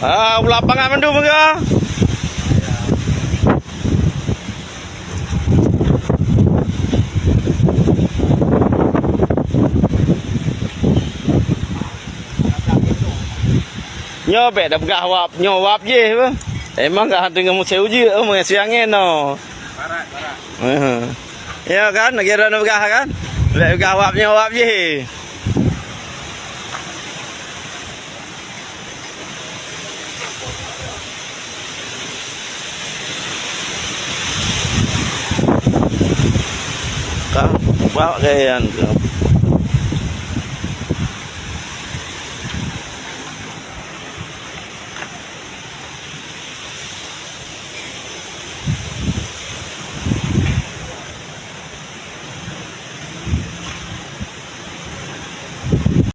Lapangan mandu mereka. Nyobek dah pegah wap, nyowap je apa. Emang gak dengan musim uji, mengasih angin no. Parat. Ya kan, kira nak pegah kan? Lek pegah wap nyowap je. Kan, bawa kayan